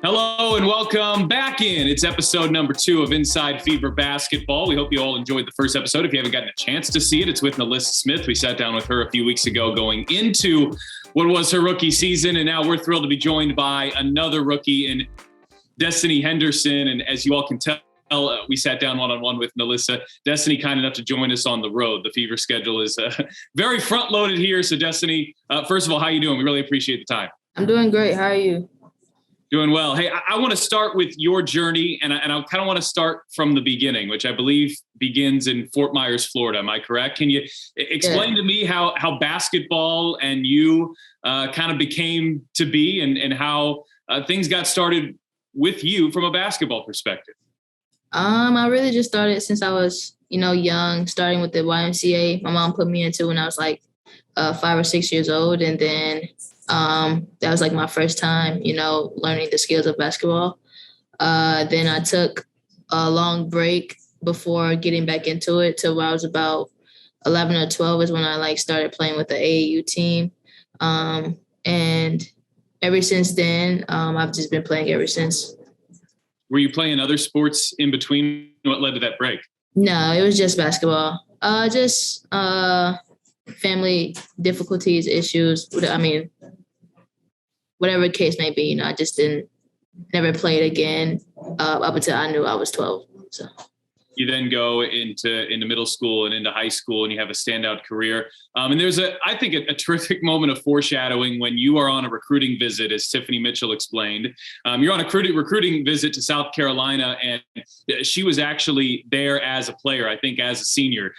Hello and welcome back in. It's episode number 2 of Inside Fever Basketball. We hope you all enjoyed the first episode. If you haven't gotten a chance to see it, it's with Alyssa Smith. We sat down with her a few weeks ago going into what was her rookie season, and now we're thrilled to be joined by another rookie in Destanni Henderson. And as you all can tell, we sat down one-on-one with Melissa. Destanni kind enough to join us on the road. The Fever schedule is very front-loaded here. So Destanni, first of all, how you doing? We really appreciate the time. I'm doing great. How are you? Doing well. Hey, I want to start with your journey, and I kind of want to start from the beginning, which I believe begins in Fort Myers, Florida. Am I correct? Can you explain to me how basketball and you kind of became to be and how things got started with you from a basketball perspective? I really just started since I was, young, starting with the YMCA. My mom put me into when I was like 5 or 6 years old, and then that was like my first time, learning the skills of basketball. Then I took a long break before getting back into it till I was about 11 or 12 is when I started playing with the AAU team. And ever since then, I've just been playing ever since. Were you playing other sports in between? What led to that break? No, it was just basketball. Just family difficulties, issues. Whatever the case may be, I just never played again up until I knew I was 12. So you then go into middle school and into high school, and you have a standout career. And there's I think a terrific moment of foreshadowing when you are on a recruiting visit, as Tiffany Mitchell explained. You're on a recruiting visit to South Carolina, and she was actually there as a player, I think as a senior.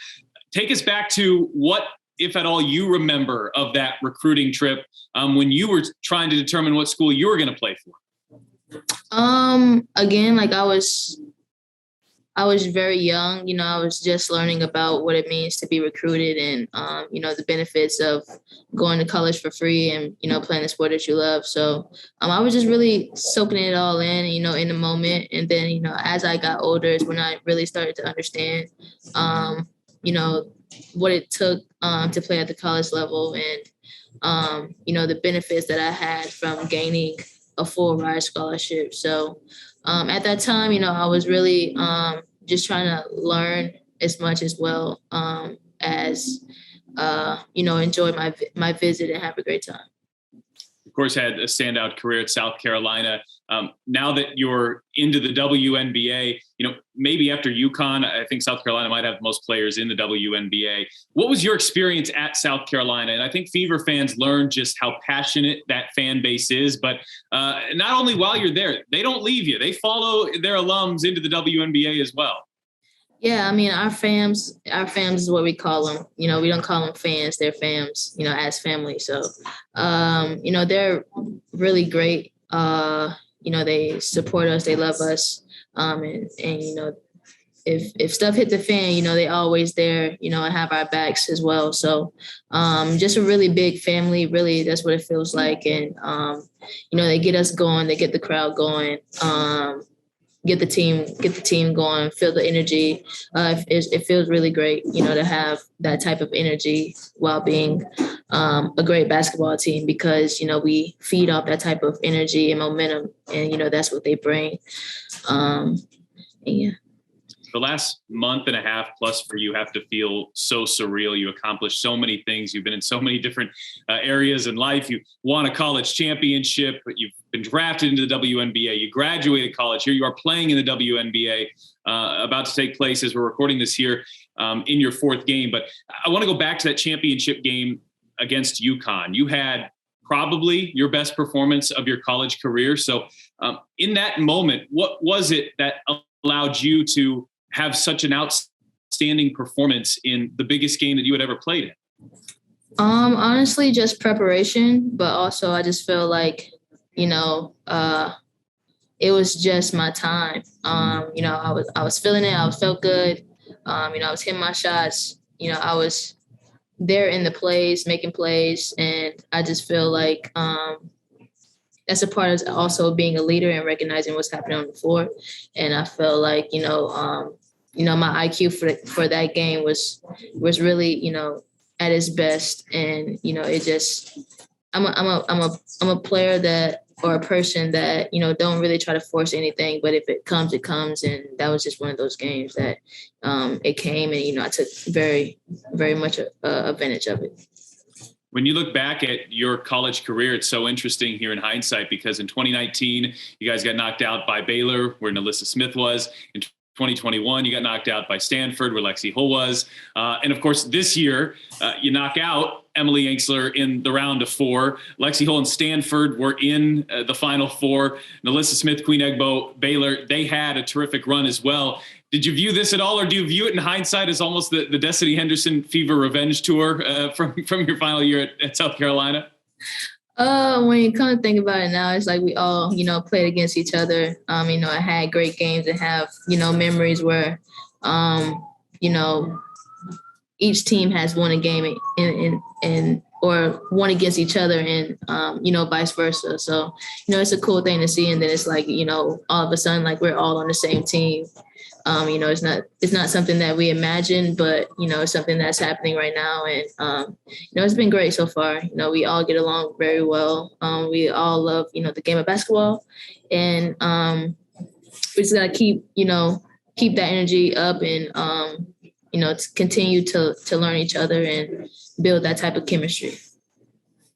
Take us back to what, if at all, you remember of that recruiting trip when you were trying to determine what school you were going to play for. Again, I was very young, I was just learning about what it means to be recruited and, the benefits of going to college for free and, playing the sport that you love. So I was just really soaking it all in the moment. And then, as I got older is when I really started to understand, what it took to play at the college level and, the benefits that I had from gaining a full ride scholarship. So at that time, I was really just trying to learn as much as well as, enjoy my visit and have a great time. Of course, had a standout career at South Carolina. Now that you're into the WNBA, maybe after UConn, I think South Carolina might have the most players in the WNBA. What was your experience at South Carolina? And I think Fever fans learned just how passionate that fan base is. But not only while you're there, they don't leave you. They follow their alums into the WNBA as well. Yeah, our fams is what we call them. We don't call them fans; they're fams. As family. So, they're really great. They support us, they love us, and if stuff hit the fan, they always there, and have our backs as well. So, just a really big family. Really, that's what it feels like, and they get us going, they get the crowd going. Get the team going, feel the energy. It feels really great, to have that type of energy while being a great basketball team because, we feed off that type of energy and momentum and, that's what they bring. Yeah. The last month and a half plus for you have to feel so surreal. You accomplished so many things. You've been in so many different areas in life. You won a college championship, but you've been drafted into the WNBA. You graduated college. Here you are playing in the WNBA, about to take place as we're recording this here in your 4th game. But I want to go back to that championship game against UConn. You had probably your best performance of your college career. So in that moment, what was it that allowed you to have such an outstanding performance in the biggest game that you had ever played in? Honestly, just preparation, but also I just feel like, it was just my time. I was feeling it. I felt good. I was hitting my shots. I was there in the plays, making plays, and I just feel like that's a part of also being a leader and recognizing what's happening on the floor. And I feel like, my IQ for that game was really, at its best. And, it just I'm a player that, or a person that, don't really try to force anything, but if it comes, it comes. And that was just one of those games that it came, and, I took very, very much advantage of it. When you look back at your college career, it's so interesting here in hindsight, because in 2019, you guys got knocked out by Baylor, where Nalissa Smith was. In 2021, you got knocked out by Stanford, where Lexi Hull was. And of course, this year, you knock out Emily Ainksler in the round of 4. Lexi Hull and Stanford were in the Final Four. Nalissa Smith, Queen Egbo, Baylor, they had a terrific run as well. Did you view this at all, or do you view it in hindsight as almost the Destanni Henderson Fever Revenge Tour from your final year at South Carolina? When you kind of think about it now, it's like we all, played against each other. I had great games and have, memories where, each team has won a game or won against each other, and, vice versa. So, it's a cool thing to see. And then it's like, all of a sudden, like, we're all on the same team. It's not something that we imagined, but, it's something that's happening right now. And, it's been great so far. We all get along very well. We all love, the game of basketball, and we just got to keep that energy up, and, to continue to learn each other and build that type of chemistry.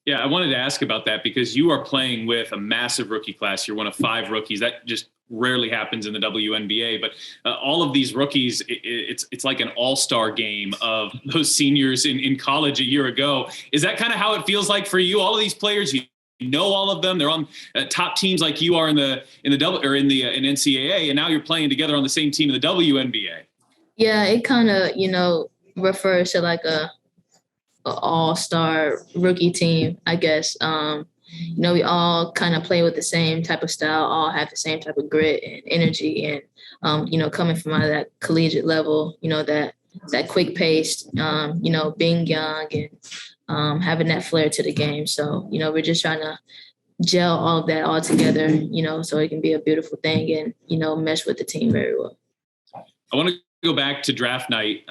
Yeah, I wanted to ask about that, because you are playing with a massive rookie class. You're one of 5 rookies. That just rarely happens in the WNBA, but all of these rookies, it's like an all-star game of those seniors in college a year ago. Is that kind of how it feels like for you? All of these players, you know all of them. They're on top teams like you are in NCAA, and now you're playing together on the same team in the WNBA. Yeah, it kind of refers to like a all-star rookie team, I guess. We all kind of play with the same type of style, all have the same type of grit and energy, and coming from out of that collegiate level, that quick pace, being young and having that flair to the game. So, we're just trying to gel all of that all together, so it can be a beautiful thing and, mesh with the team very well. I want to go back to draft night,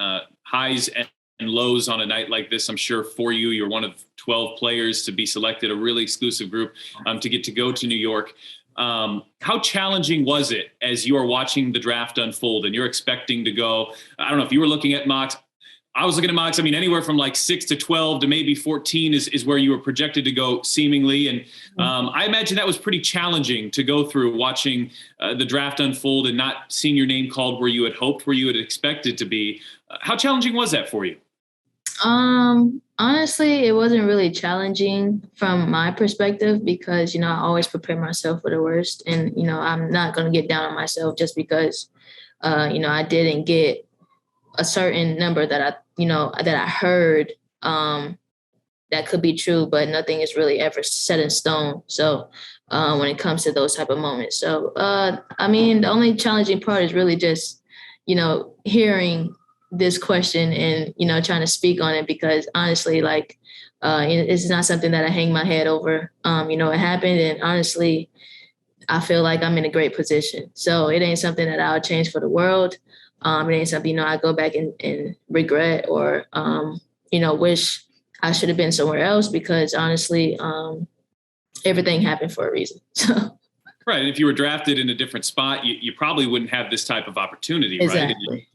highs and lows on a night like this. I'm sure for you, you're one of 12 players to be selected, a really exclusive group to get to go to New York. How challenging was it as you are watching the draft unfold and you're expecting to go? I don't know if you were looking at mocks. I was looking at mocks. I mean, anywhere from like 6 to 12 to maybe 14 is where you were projected to go seemingly. And I imagine that was pretty challenging to go through, watching the draft unfold and not seeing your name called where you had hoped, where you had expected to be. How challenging was that for you? Honestly, it wasn't really challenging from my perspective, because, I always prepare myself for the worst, and, I'm not going to get down on myself just because, I didn't get a certain number that I heard, that could be true, but nothing is really ever set in stone. So, when it comes to those type of moments. So, the only challenging part is really just, hearing this question and, trying to speak on it, because honestly, like, it's not something that I hang my head over. It happened, and honestly, I feel like I'm in a great position. So it ain't something that I'll change for the world. It ain't something, I go back and regret or, wish I should have been somewhere else, because honestly, everything happened for a reason. So. Right. And if you were drafted in a different spot, you probably wouldn't have this type of opportunity, exactly. Right?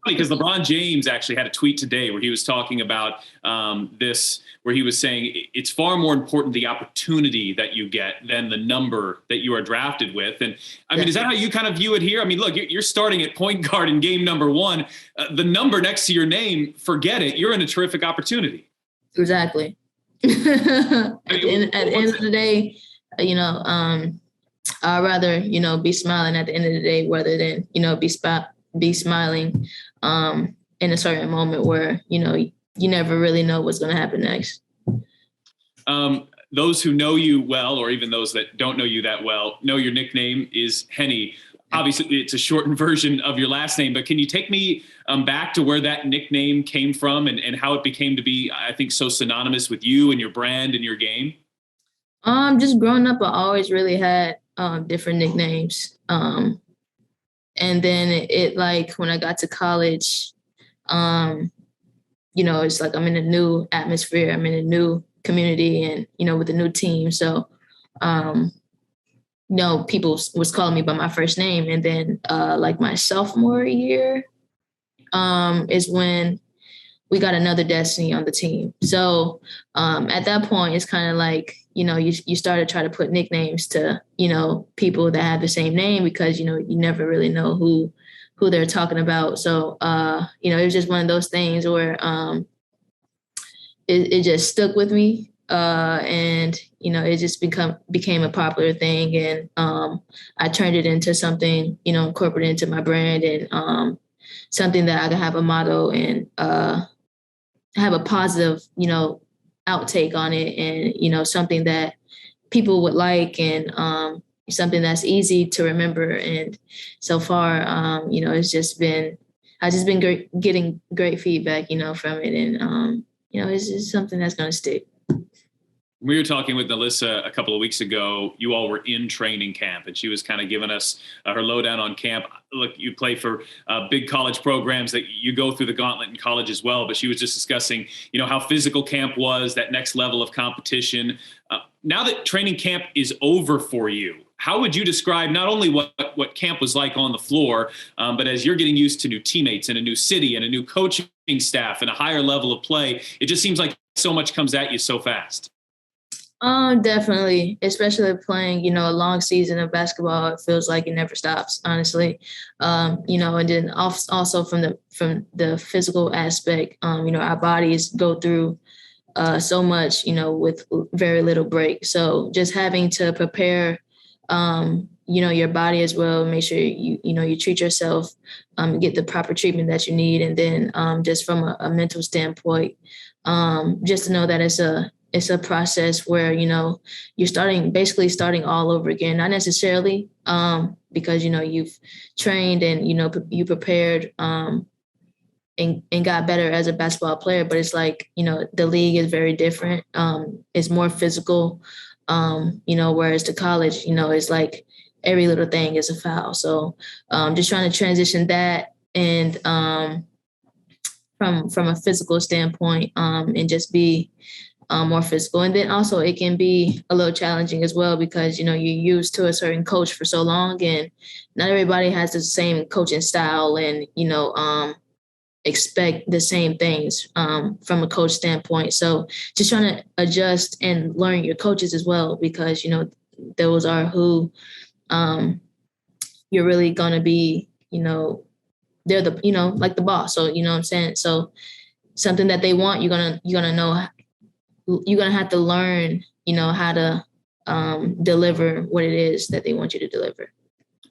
Because LeBron James actually had a tweet today where he was talking about this, where he was saying it's far more important the opportunity that you get than the number that you are drafted with. And I mean, is that how you kind of view it here? I mean, look, you're starting at point guard in game number 1. The number next to your name, forget it. You're in a terrific opportunity. Exactly. At the end of the day, I'd rather, be smiling at the end of the day rather than, be smiling in a certain moment where, you never really know what's going to happen next. Those who know you well, or even those that don't know you that well, know your nickname is Henny. Obviously, it's a shortened version of your last name, but can you take me back to where that nickname came from and how it became to be, I think, so synonymous with you and your brand and your game? Just growing up, I always really had different nicknames. And then it like when I got to college, it's like I'm in a new atmosphere. I'm in a new community and, with the new team. So, people was calling me by my first name. And then like my sophomore year is when we got another Destanni on the team. So at that point, it's kind of like, you start to try to put nicknames to, people that have the same name because, you never really know who they're talking about. So, it was just one of those things where it just stuck with me. And, it just became a popular thing. And I turned it into something, incorporated into my brand and something that I can have a motto and have a positive, outtake on it and, something that people would like and something that's easy to remember. And so far, I've just been getting great feedback, from it. And, it's just something that's going to stick. We were talking with Melissa a couple of weeks ago. You all were in training camp, and she was kind of giving us her lowdown on camp. Look, you play for big college programs that you go through the gauntlet in college as well. But she was just discussing, how physical camp was, that next level of competition. Now that training camp is over for you, how would you describe not only what camp was like on the floor, but as you're getting used to new teammates in a new city and a new coaching staff and a higher level of play, it just seems like so much comes at you so fast. Definitely, especially playing, a long season of basketball. It feels like it never stops, honestly. And then also from the physical aspect, our bodies go through so much, with very little break. So just having to prepare, your body as well, make sure you treat yourself, get the proper treatment that you need. And then just from a mental standpoint, just to know that it's a process where, you're basically starting all over again, not necessarily because, you've trained and, you prepared and got better as a basketball player. But it's like, the league is very different. It's more physical, whereas the college, it's like every little thing is a foul. So just trying to transition that and from a physical standpoint and just be more physical. And then also it can be a little challenging as well because, you're used to a certain coach for so long and not everybody has the same coaching style and, expect the same things from a coach standpoint. So just trying to adjust and learn your coaches as well because, those are who you're really going to be, they're the, like the boss. So, you know what I'm saying? So something that they want, you're going to know, you're going to have to learn, how to deliver what it is that they want you to deliver.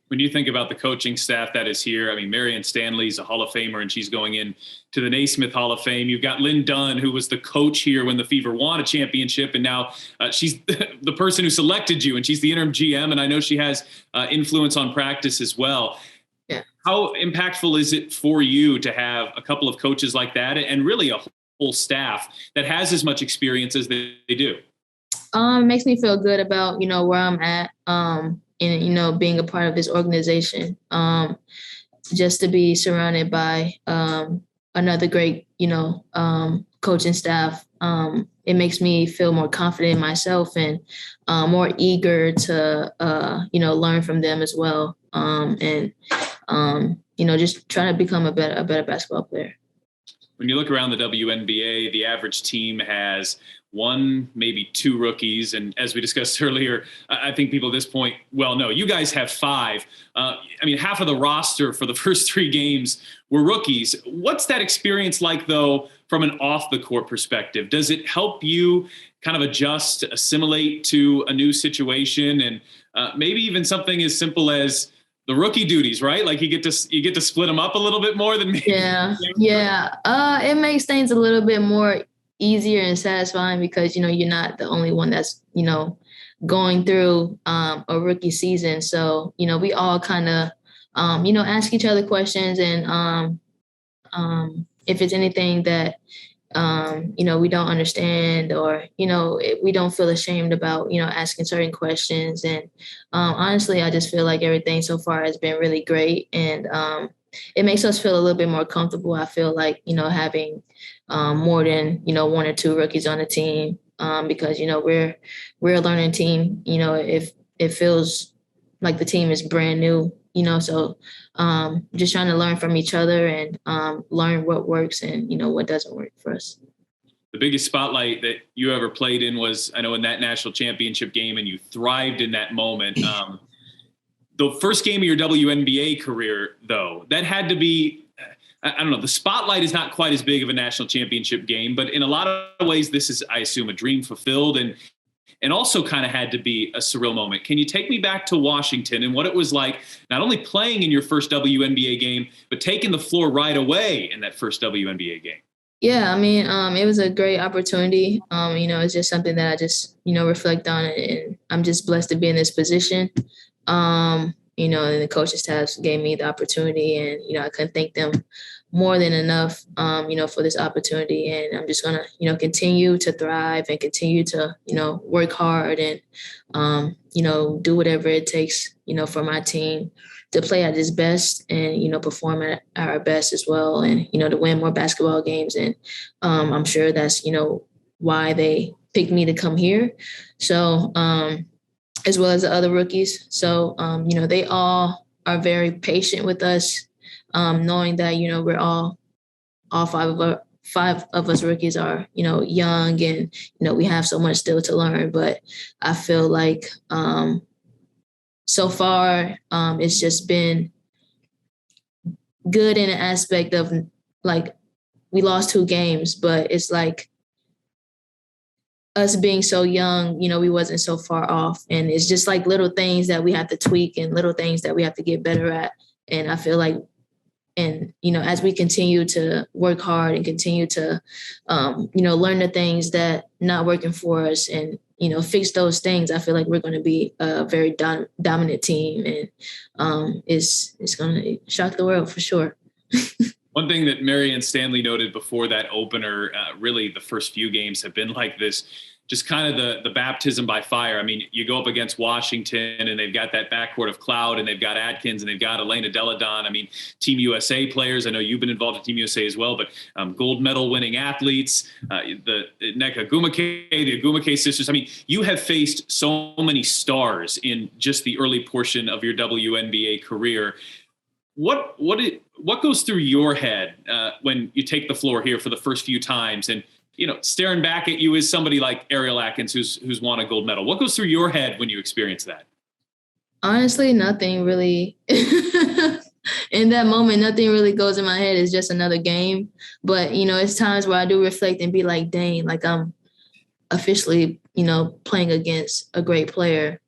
When you think about the coaching staff that is here, I mean, Marianne Stanley's a Hall of Famer, and she's going in to the Naismith Hall of Fame. You've got Lynn Dunn, who was the coach here when the Fever won a championship, and now she's the person who selected you, and she's the interim GM, and I know she has influence on practice as well. Yeah. How impactful is it for you to have a couple of coaches like that and really a whole staff that has as much experience as they do? It makes me feel good about, where I'm at. And, being a part of this organization, just to be surrounded by another great, coaching staff. It makes me feel more confident in myself and more eager to, learn from them as well. And just trying to become a better basketball player. When you look around the WNBA, the average team has one, maybe two rookies. And as we discussed earlier, I think people at this point, well, no, you guys have five. Half of the roster for the first three games were rookies. What's that experience like, though, from an off-the-court perspective? Does it help you kind of adjust, assimilate to a new situation? And maybe even something as simple as the rookie duties, right? Like you get to split them up a little bit more than me. Yeah. It makes things a little bit more easier and satisfying because, you're not the only one that's, going through a rookie season. So, we all kind of, ask each other questions and if it's anything that, we don't understand or, we don't feel ashamed about, asking certain questions. And honestly, I just feel like everything so far has been really great. And it makes us feel a little bit more comfortable. I feel like, having more than, one or two rookies on the team because, we're a learning team. If it feels like the team is brand new, so just trying to learn from each other and learn what works and, what doesn't work for us. The biggest spotlight that you ever played in was, I know, in that national championship game, and you thrived in that moment. The first game of your WNBA career, though, that had to be, I don't know, the spotlight is not quite as big of a national championship game, but in a lot of ways, this is, I assume, a dream fulfilled and also kind of had to be a surreal moment. Can you take me back to Washington and what it was like, not only playing in your first WNBA game, but taking the floor right away in that first WNBA game? Yeah, I mean, it was a great opportunity. It's just something that I just, reflect on, and I'm just blessed to be in this position. And the coaching staff gave me the opportunity, and, I couldn't thank them more than enough, for this opportunity. And I'm just going to, continue to thrive and continue to, work hard and, do whatever it takes, for my team to play at its best and, perform at our best as well. And, to win more basketball games. And I'm sure that's, why they picked me to come here. So, as well as the other rookies. So, they all are very patient with us, knowing that, we're all five of us rookies are, young and, we have so much still to learn. But I feel like so far it's just been good in an aspect of, like, we lost 2 games, but it's like us being so young, we wasn't so far off. And it's just like little things that we have to tweak and little things that we have to get better at. And I feel like, and, as we continue to work hard and continue to, learn the things that not working for us and, fix those things, I feel like we're going to be a very dominant team, and it's going to shock the world for sure. One thing that Marianne Stanley noted before that opener, really the first few games have been like this, just kind of the baptism by fire. I mean, you go up against Washington and they've got that backcourt of Cloud and they've got Atkins and they've got Elena Deladon. I mean, Team USA players. I know you've been involved in Team USA as well, but gold medal winning athletes, the Nneka Agumake, the Agumake sisters. I mean, you have faced so many stars in just the early portion of your WNBA career. What goes through your head when you take the floor here for the first few times and, staring back at you is somebody like Ariel Atkins, who's won a gold medal? What goes through your head when you experience that? Honestly, nothing really. In that moment, nothing really goes in my head. It's just another game. But, it's times where I do reflect and be like, dang, like I'm officially, playing against a great player.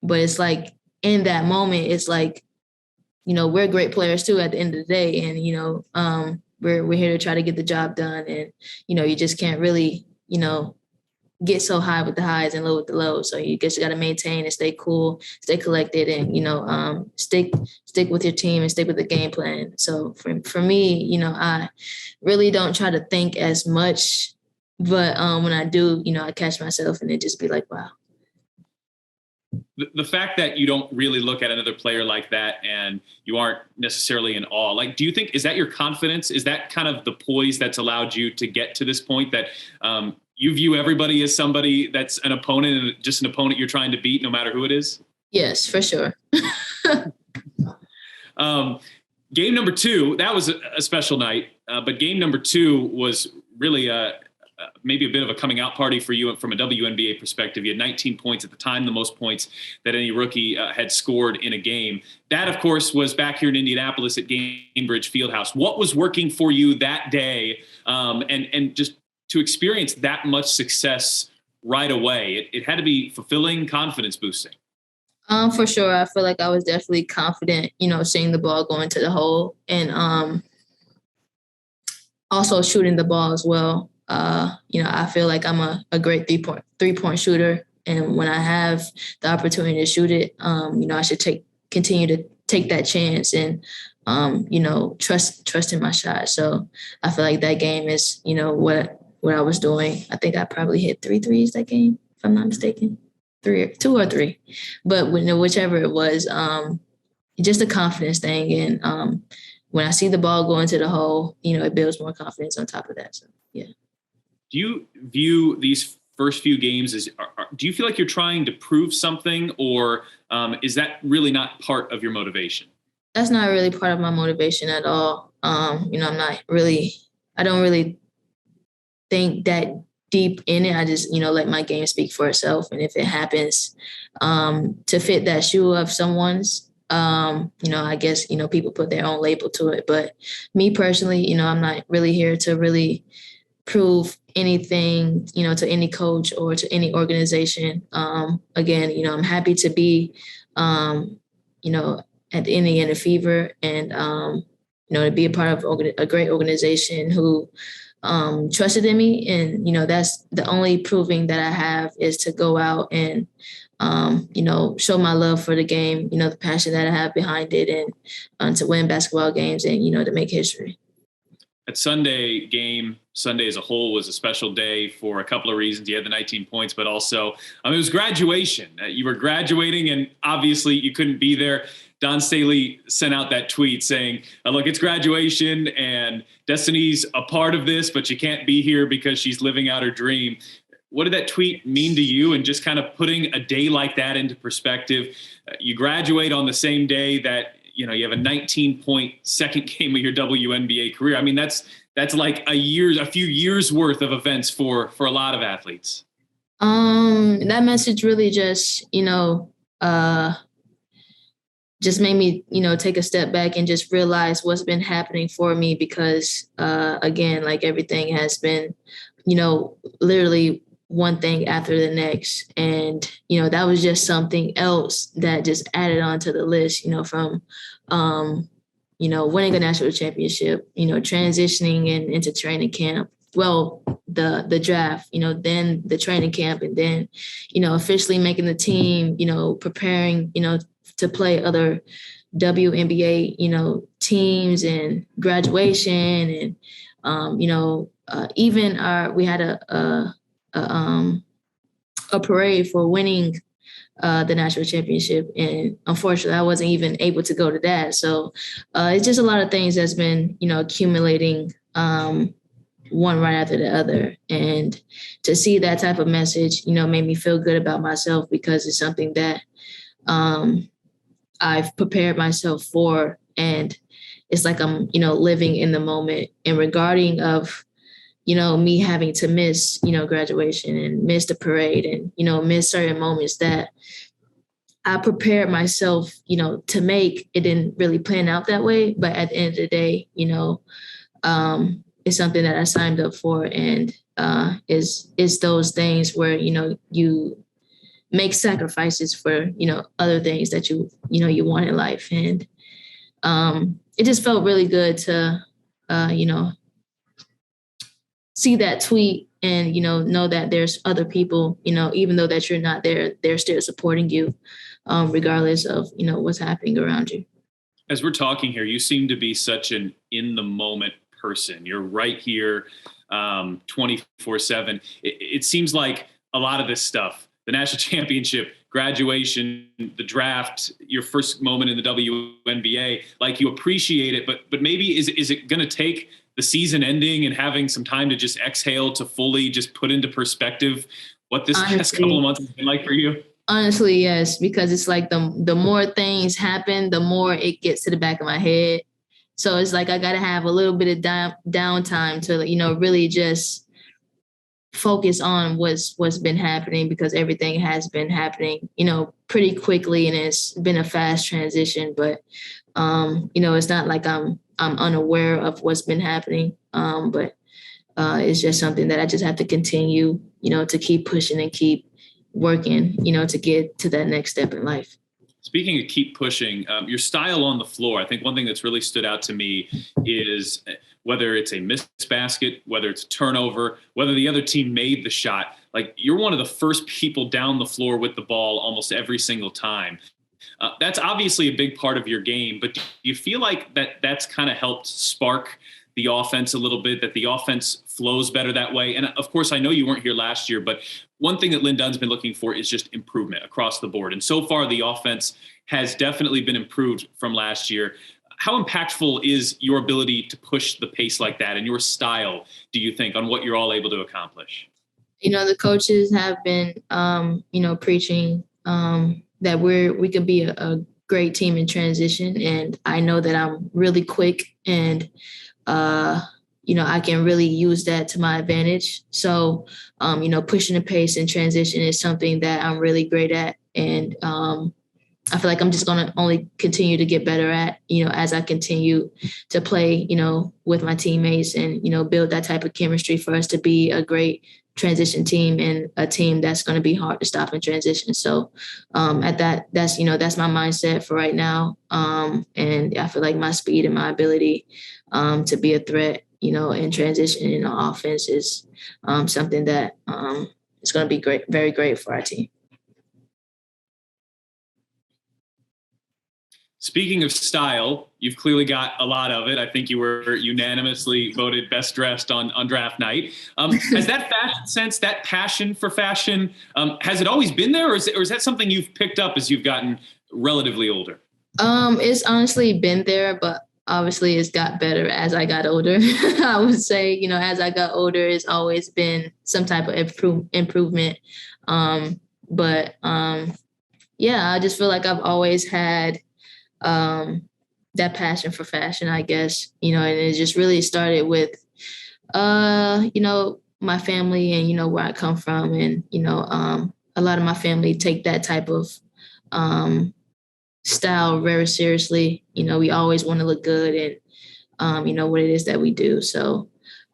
But it's like in that moment, it's like, we're great players too at the end of the day. And, we're here to try to get the job done. And, you just can't really, get so high with the highs and low with the lows. So you just got to maintain and stay cool, stay collected, and, stick with your team and stick with the game plan. So for me, I really don't try to think as much, but when I do, I catch myself and it just be like, wow. The fact that you don't really look at another player like that and you aren't necessarily in awe, like, do you think, is that your confidence? Is that kind of the poise that's allowed you to get to this point that you view everybody as somebody that's an opponent and just an opponent you're trying to beat no matter who it is? Yes, for sure. Game number 2, that was a special night, but game number 2 was really maybe a bit of a coming out party for you from a WNBA perspective. You had 19 points at the time, the most points that any rookie had scored in a game. That, of course, was back here in Indianapolis at Gainbridge Fieldhouse. What was working for you that day, and just to experience that much success right away? It had to be fulfilling, confidence boosting. For sure. I feel like I was definitely confident, seeing the ball go into the hole and also shooting the ball as well. I feel like I'm a great three-point shooter. And when I have the opportunity to shoot it, I should continue to take that chance and, trust in my shot. So I feel like that game is, what I was doing. I think I probably hit 3 threes that game, if I'm not mistaken. 2 or 3. But whichever it was, just a confidence thing. And when I see the ball go into the hole, it builds more confidence on top of that. So, yeah. Do you view these first few games? Do you feel like you're trying to prove something, or is that really not part of your motivation? That's not really part of my motivation at all. I don't really think that deep in it. I just, let my game speak for itself. And if it happens to fit that shoe of someone's, I guess, people put their own label to it. But me personally, I'm not really here to really prove anything, to any coach or to any organization. Again, I'm happy to be, at the Indiana Fever and, to be a part of a great organization who trusted in me. And, that's the only proving that I have is to go out and, show my love for the game, the passion that I have behind it and to win basketball games and, to make history. That Sunday as a whole was a special day for a couple of reasons. You had the 19 points, but also it was graduation. You were graduating and obviously you couldn't be there. Don Staley sent out that tweet saying, look, it's graduation and Destiny's a part of this, but you can't be here because she's living out her dream. What did that tweet mean to you? And just kind of putting a day like that into perspective, you graduate on the same day that, you have a 19-point second game of your WNBA career. I mean, that's like a few years worth of events for a lot of athletes. That message really just made me, take a step back and just realize what's been happening for me because, again, like everything has been, literally one thing after the next. And, that was just something else that just added on to the list, from, winning a national championship, transitioning into training camp. Well, the draft, then the training camp, and then, officially making the team, preparing, to play other WNBA, teams and graduation. And, even we had a parade for winning the national championship. And unfortunately, I wasn't even able to go to that. So it's just a lot of things that's been, accumulating one right after the other. And to see that type of message, made me feel good about myself because it's something that I've prepared myself for. And it's like I'm, living in the moment and regarding of, me having to miss, graduation and miss the parade and, miss certain moments that I prepared myself, to make. It didn't really plan out that way. But at the end of the day, it's something that I signed up for. And is those things where, you make sacrifices for, other things that you want in life. And it just felt really good to, see that tweet and, know that there's other people, even though that you're not there, they're still supporting you, regardless of, what's happening around you. As we're talking here, you seem to be such an in the moment person. You're right here 24/7. It seems like a lot of this stuff, the national championship, graduation, the draft, your first moment in the WNBA, like you appreciate it, but maybe is it going to take the season ending and having some time to just exhale to fully just put into perspective what this past couple of months has been like for you? Honestly, yes, because it's like the more things happen, the more it gets to the back of my head. So it's like I got to have a little bit of downtime to, really just focus on what's been happening because everything has been happening, pretty quickly and it's been a fast transition. But, it's not like I'm unaware of what's been happening. But it's just something that I just have to continue, to keep pushing and keep working, to get to that next step in life. Speaking of keep pushing, your style on the floor, I think one thing that's really stood out to me is whether it's a missed basket, whether it's a turnover, whether the other team made the shot, like you're one of the first people down the floor with the ball almost every single time. That's obviously a big part of your game, but do you feel like that's kind of helped spark the offense a little bit, that the offense flows better that way? And of course, I know you weren't here last year, but one thing that Lynn Dunn's been looking for is just improvement across the board. And so far, the offense has definitely been improved from last year. How impactful is your ability to push the pace like that and your style, do you think, on what you're all able to accomplish? The coaches have been, preaching that we could be a great team in transition. And I know that I'm really quick and, I can really use that to my advantage. So, pushing the pace in transition is something that I'm really great at. And I feel like I'm just going to only continue to get better at, as I continue to play, with my teammates and, build that type of chemistry for us to be a great transition team and a team that's going to be hard to stop in transition. So that's my mindset for right now. And I feel like my speed and my ability to be a threat, in transition in the offense is something that is going to be great, very great for our team. Speaking of style, you've clearly got a lot of it. I think you were unanimously voted best dressed on draft night. Has that fashion sense, that passion for fashion, has it always been there, or is that something you've picked up as you've gotten relatively older? It's honestly been there, but obviously it's got better as I got older. I would say, as I got older, it's always been some type of improvement. Yeah, I just feel like I've always had that passion for fashion, I guess, and it just really started with, my family and, where I come from. And, a lot of my family take that type of style very seriously. We always want to look good and, what it is that we do. So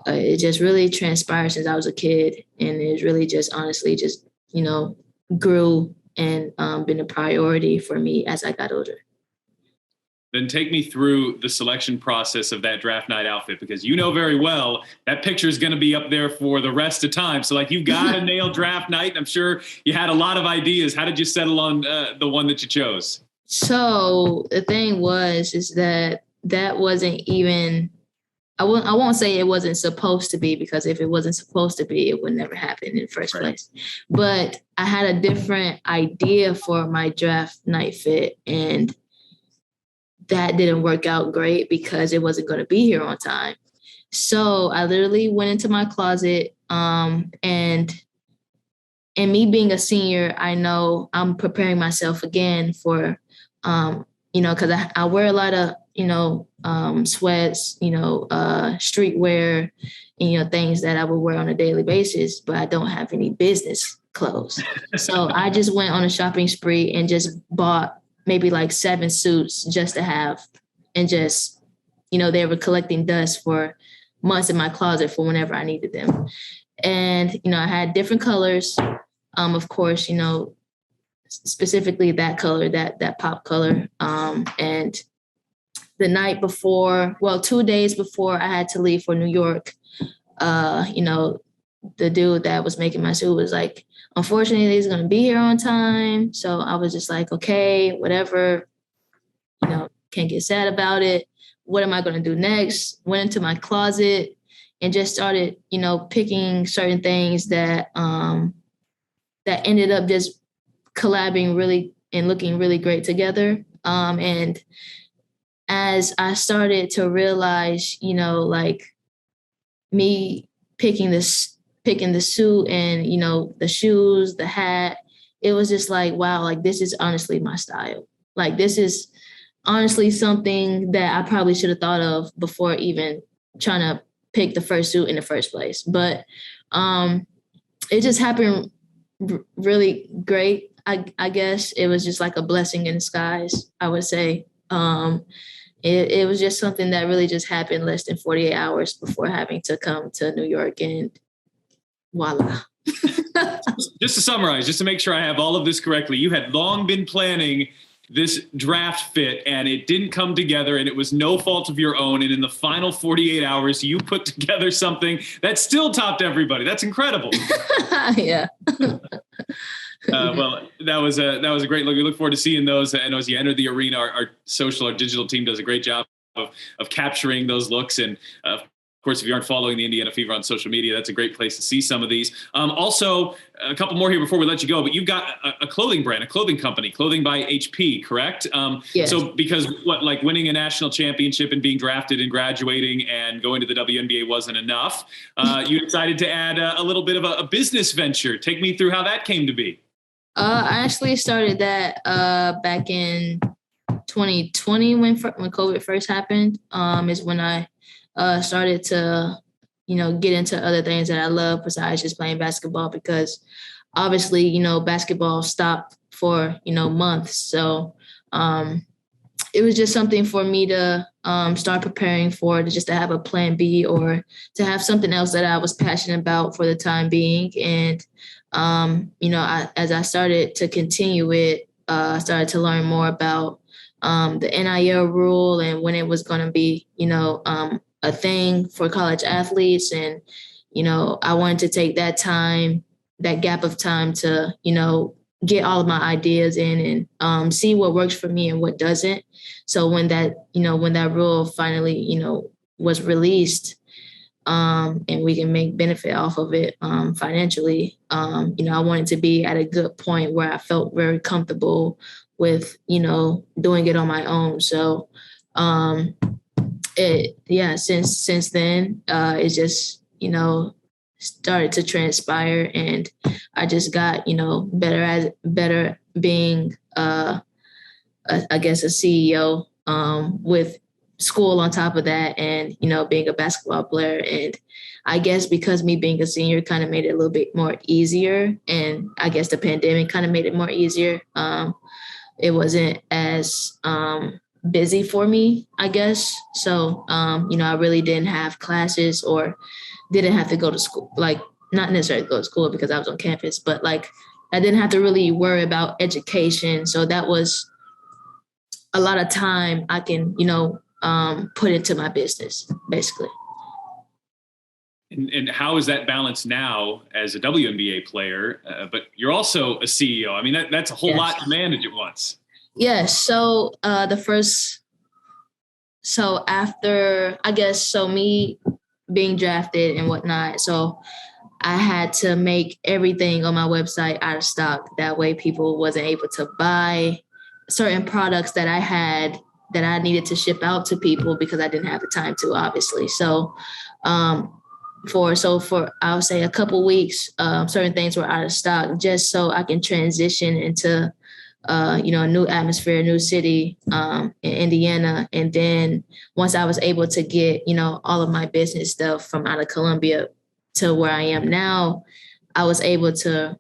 it just really transpired since I was a kid. And it really just honestly just, grew and been a priority for me as I got older. Then take me through the selection process of that draft night outfit, because very well that picture is going to be up there for the rest of time. So you've got to nail draft night. I'm sure you had a lot of ideas. How did you settle on the one that you chose? So the thing is that wasn't even, I won't say it wasn't supposed to be, because if it wasn't supposed to be, it would never happen in the first place. But I had a different idea for my draft night fit, and that didn't work out great because it wasn't going to be here on time. So I literally went into my closet, and me being a senior, I know I'm preparing myself again for, because I wear a lot of, sweats, streetwear, and, things that I would wear on a daily basis, but I don't have any business clothes. So I just went on a shopping spree and just bought maybe like 7 suits just to have, and just, they were collecting dust for months in my closet for whenever I needed them. And, I had different colors. Of course, specifically that color, that pop color. And the night before, 2 days before I had to leave for New York, the dude that was making my suit was like, unfortunately, he's going to be here on time. So I was just like, okay, whatever, can't get sad about it. What am I going to do next? Went into my closet and just started, picking certain things that that ended up just collabing really and looking really great together. And as I started to realize, me picking the suit and, the shoes, the hat, it was just like, wow, this is honestly my style. This is honestly something that I probably should have thought of before even trying to pick the first suit in the first place. But it just happened really great. I guess it was just like a blessing in disguise, I would say. It was just something that really just happened less than 48 hours before having to come to New York, and voila. Just to summarize, just to make sure I have all of this correctly, you had long been planning this draft fit and it didn't come together, and it was no fault of your own. And in the final 48 hours, you put together something that still topped everybody. That's incredible. Yeah. Well, that was a great look. We look forward to seeing those. And as you enter the arena, our digital team does a great job of capturing those looks. And of Of course, if you aren't following the Indiana Fever on social media, that's a great place to see some of these. Also, a couple more here before we let you go, but you've got a clothing brand, a clothing company, Clothing by HP, correct? Yes. So because like winning a national championship and being drafted and graduating and going to the WNBA wasn't enough, you decided to add a little bit of a business venture. Take me through how that came to be. I actually started that back in 2020 when COVID first happened. Is when I started to, get into other things that I love besides just playing basketball, because obviously, basketball stopped for, months. So it was just something for me to start preparing for, to have a plan B or to have something else that I was passionate about for the time being. And, as I started to continue it, I started to learn more about the NIL rule and when it was going to be, a thing for college athletes. And, I wanted to take that gap of time to, get all of my ideas in and see what works for me and what doesn't. So when that rule finally, was released, and we can make benefit off of it financially, I wanted to be at a good point where I felt very comfortable with, doing it on my own. So since then, it just, started to transpire, and I just got, better being, a CEO, with school on top of that, and, being a basketball player. And I guess because me being a senior kind of made it a little bit more easier. And I guess the pandemic kind of made it more easier. It wasn't as, busy for me, I guess. So, I really didn't have classes or didn't have to go to school, like not necessarily go to school because I was on campus, but like I didn't have to really worry about education. So that was a lot of time I can, put into my business, basically. And how is that balance now as a WNBA player? But you're also a CEO. I mean, that's a whole lot to manage at once. Yes. So after me being drafted and whatnot, so I had to make everything on my website out of stock. That way people wasn't able to buy certain products that I had that I needed to ship out to people because I didn't have the time to, obviously. So for I would say a couple weeks, certain things were out of stock just so I can transition into a new atmosphere, a new city in Indiana. And then once I was able to get, all of my business stuff from out of Columbia to where I am now, I was able to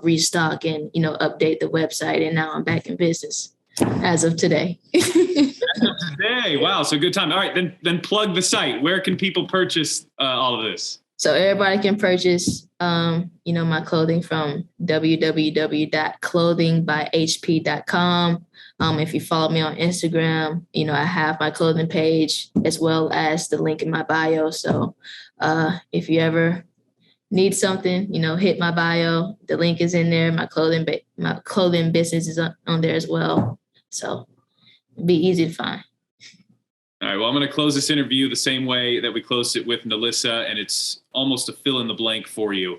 restock and, update the website. And now I'm back in business as of today. Today. Wow. So good time. All right. Then plug the site. Where can people purchase all of this? So everybody can purchase, my clothing from www.clothingbyhp.com. If you follow me on Instagram, I have my clothing page as well as the link in my bio. So if you ever need something, hit my bio. The link is in there. My clothing business is on there as well. So it'd be easy to find. All right. Well, I'm going to close this interview the same way that we closed it with Nalissa, and it's almost a fill in the blank for you.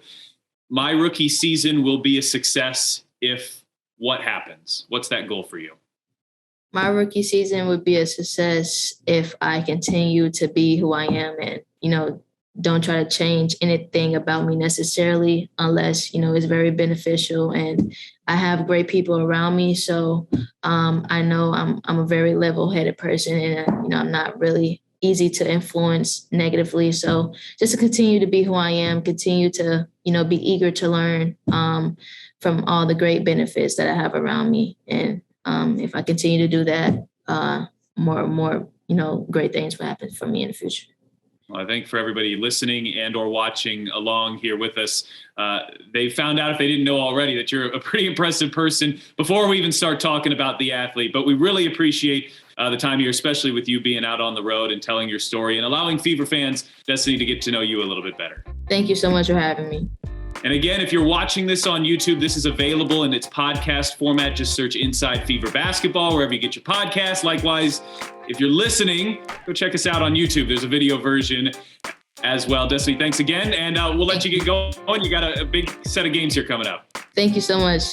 My rookie season will be a success if what happens? What's that goal for you? My rookie season would be a success if I continue to be who I am and, don't try to change anything about me necessarily unless, it's very beneficial and I have great people around me. So I know I'm a very level-headed person and, I'm not really easy to influence negatively. So just to continue to be who I am, continue to, be eager to learn from all the great benefits that I have around me. And if I continue to do that, more, great things will happen for me in the future. Well, I think for everybody listening and or watching along here with us, they found out, if they didn't know already, that you're a pretty impressive person before we even start talking about the athlete. But we really appreciate the time here, especially with you being out on the road and telling your story and allowing Fever fans, Destanni, to get to know you a little bit better. Thank you so much for having me. And again, if you're watching this on YouTube, this is available in its podcast format. Just search Inside Fever Basketball wherever you get your podcast. Likewise, if you're listening, go check us out on YouTube. There's a video version as well. Destanni, thanks again. And we'll let you get going. You got a big set of games here coming up. Thank you so much.